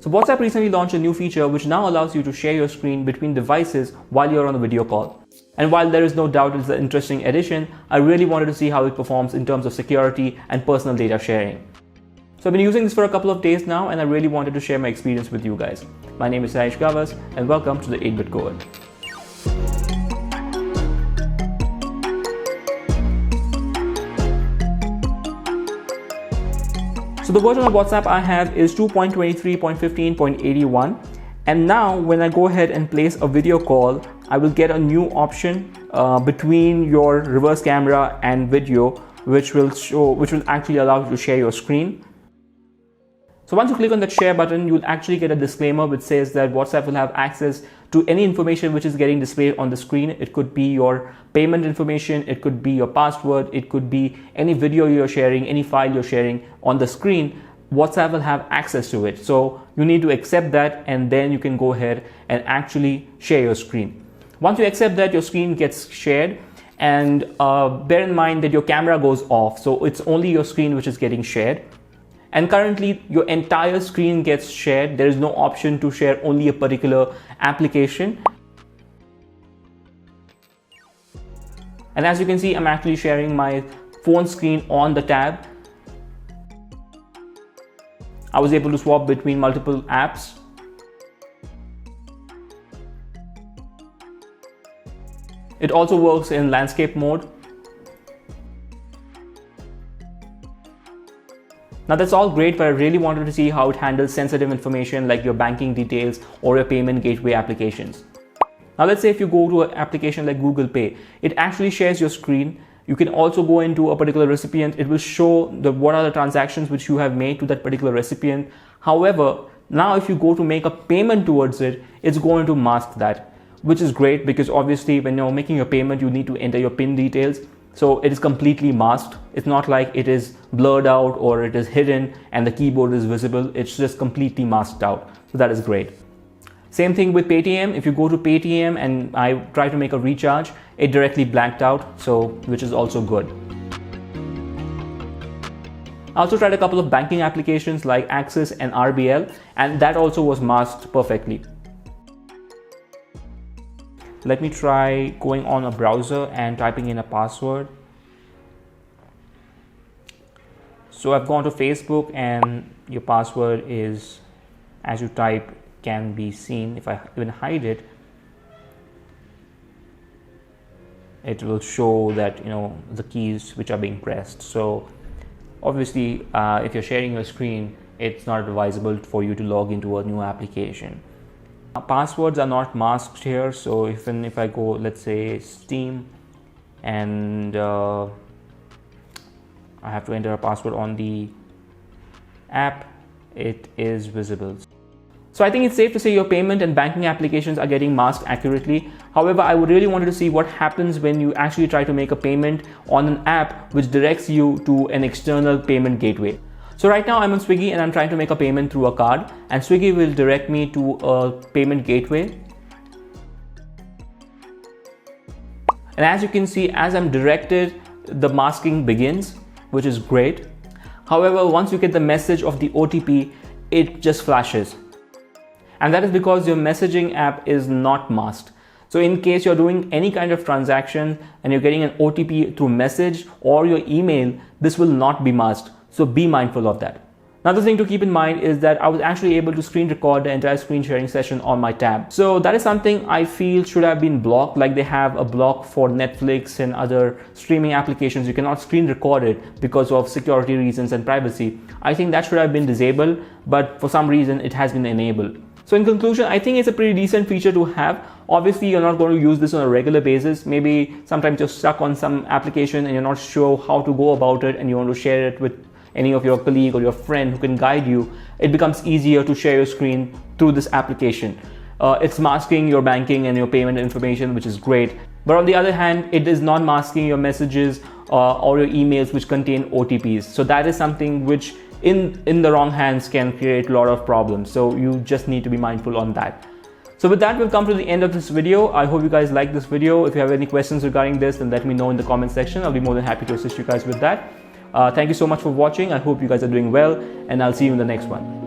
So WhatsApp recently launched a new feature which now allows you to share your screen between devices while you're on a video call. And while there is no doubt it's an interesting addition, I really wanted to see how it performs in terms of security and personal data sharing. So I've been using this for a couple of days now, and I really wanted to share my experience with you guys. My name is Sahish Gavas, and welcome to the 8-Bit Code. So the version of WhatsApp I have is 2.23.15.81, and now when I go ahead and place a video call, I will get a new option between your reverse camera and video, which will actually allow you to share your screen. So once you click on that share button, you'll actually get a disclaimer which says that WhatsApp will have access to any information which is getting displayed on the screen. It could be your payment information, it could be your password, it could be any video you're sharing, any file you're sharing on the screen. WhatsApp will have access to it. So you need to accept that, and then you can go ahead and actually share your screen. Once you accept that, your screen gets shared, and bear in mind that your camera goes off. So it's only your screen which is getting shared. And currently your entire screen gets shared. There is no option to share only a particular application. And as you can see, I'm actually sharing my phone screen on the tab. I was able to swap between multiple apps. It also works in landscape mode. Now that's all great, but I really wanted to see how it handles sensitive information like your banking details or your payment gateway applications. Now let's say if you go to an application like Google Pay, it actually shares your screen. You can also go into a particular recipient. It will show what are the transactions which you have made to that particular recipient. However, now if you go to make a payment towards it, it's going to mask that, which is great because obviously when you're making your payment, you need to enter your PIN details. So it is completely masked. It's not like it is blurred out or it is hidden and the keyboard is visible. It's just completely masked out. So that is great. Same thing with Paytm. If you go to Paytm and I try to make a recharge, it directly blanked out, which is also good. I also tried a couple of banking applications like Axis and RBL, and that also was masked perfectly. Let me try going on a browser and typing in a password. So I've gone to Facebook, and your password is, as you type, can be seen. If I even hide it, it will show that the keys which are being pressed. So obviously if you're sharing your screen, it's not advisable for you to log into a new application. Passwords are not masked here, so even if I go, let's say Steam, and I have to enter a password on the app, it is visible. So I think it's safe to say your payment and banking applications are getting masked accurately. However, I would really wanted to see what happens when you actually try to make a payment on an app which directs you to an external payment gateway. So right now I'm on Swiggy and I'm trying to make a payment through a card, and Swiggy will direct me to a payment gateway. And as you can see, as I'm directed, the masking begins, which is great. However, once you get the message of the OTP, it just flashes. And that is because your messaging app is not masked. So in case you're doing any kind of transaction and you're getting an OTP through message or your email, this will not be masked. So be mindful of that. Another thing to keep in mind is that I was actually able to screen record the entire screen sharing session on my tab. So that is something I feel should have been blocked, like they have a block for Netflix and other streaming applications. You cannot screen record it because of security reasons and privacy. I think that should have been disabled, but for some reason it has been enabled. So in conclusion, I think it's a pretty decent feature to have. Obviously, you're not going to use this on a regular basis. Maybe sometimes you're stuck on some application and you're not sure how to go about it and you want to share it with any of your colleague or your friend who can guide you. It becomes easier to share your screen through this application. It's masking your banking and your payment information, which is great. But on the other hand, it is not masking your messages or your emails which contain OTPs. So that is something which in the wrong hands can create a lot of problems. So you just need to be mindful on that. So with that, we've come to the end of this video. I hope you guys like this video. If you have any questions regarding this, then let me know in the comment section. I'll be more than happy to assist you guys with that. Thank you so much for watching. I hope you guys are doing well, and I'll see you in the next one.